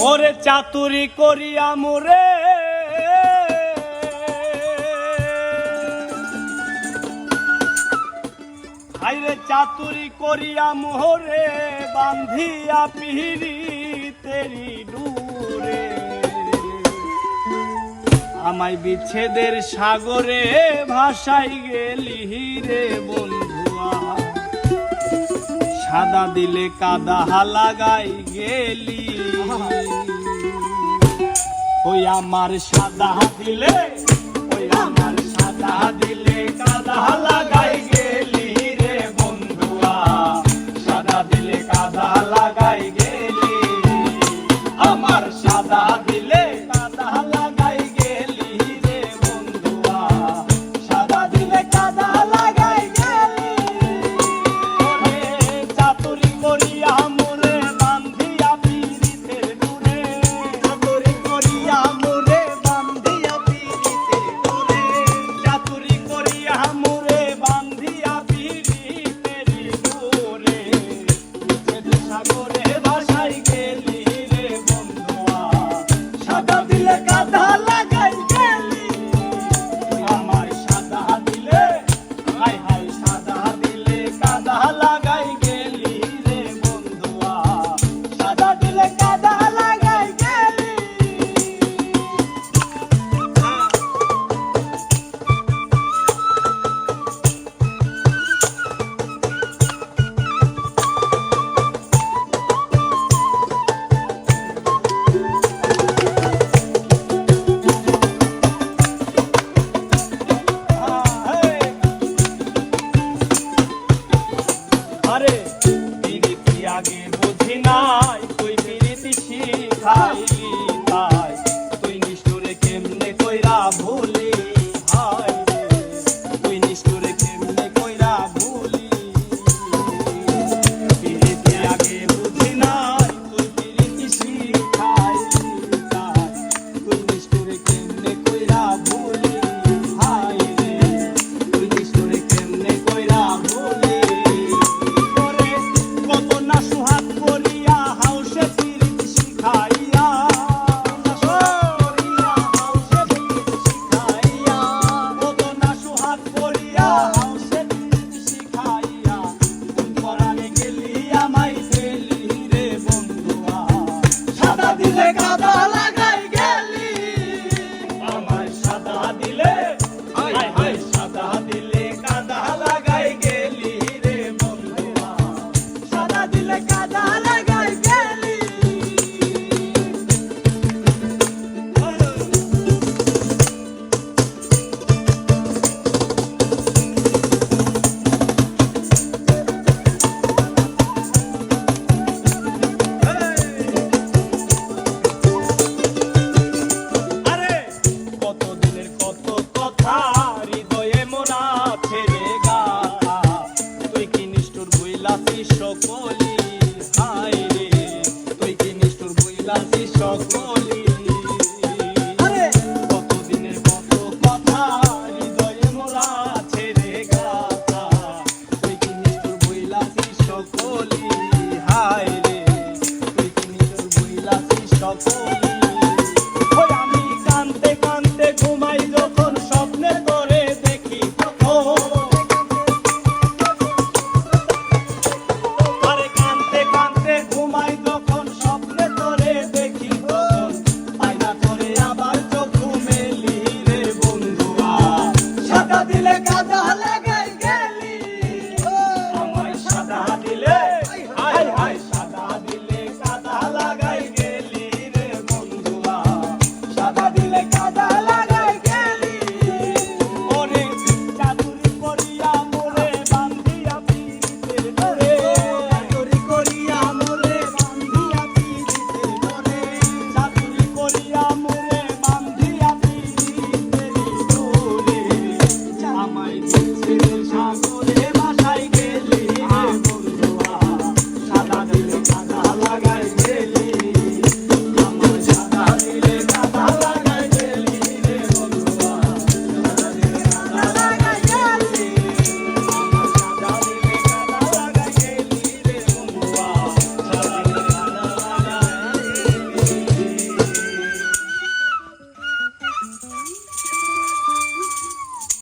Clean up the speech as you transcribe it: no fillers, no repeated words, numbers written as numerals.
ওরে চাতুরি করিয়া মোরে আইরে চাতুরি করিয়া মোহরে বান্ধিয়া পিহিরি তেরি ডুরে আমায় বিচ্ছেদের সাগরে ভাসাই গেলি রে বন্ধুয়া সাদা দিলে কাদা লাগাই গেলি ওই আমার সাদা দিলে ওই আমার সাদা দিলে কাদা লাগাই গেলি রে বন্ধুয়া সাদা দিলে কাদা লাগাই গেলি আমার সাদা দিলে কাদা লাগাই গেলি রে বন্ধুয়া সাদা দিলে কাদা লাগাই গেলি ওরে চাতুরি করিয়া মোরে বান্ধিয়া পিরিতের ডুরে চাতুরি করিয়া মোরে বান্ধিয়া পিরিতের ডুরে চাতুরি করিয়া মোরে বান্ধিয়া পিরিতের ডুরে সাগরে ভাসাই গেলি রে বন্ধুয়া সাদা দিলে কাদা লাগাই গেলি আমার সাদা দিলে হাই হাই সাদা দিলে কাদা লাগাই গেলি রে বন্ধুয়া সাদা দিলে কাদা লাগাই গেলি আরে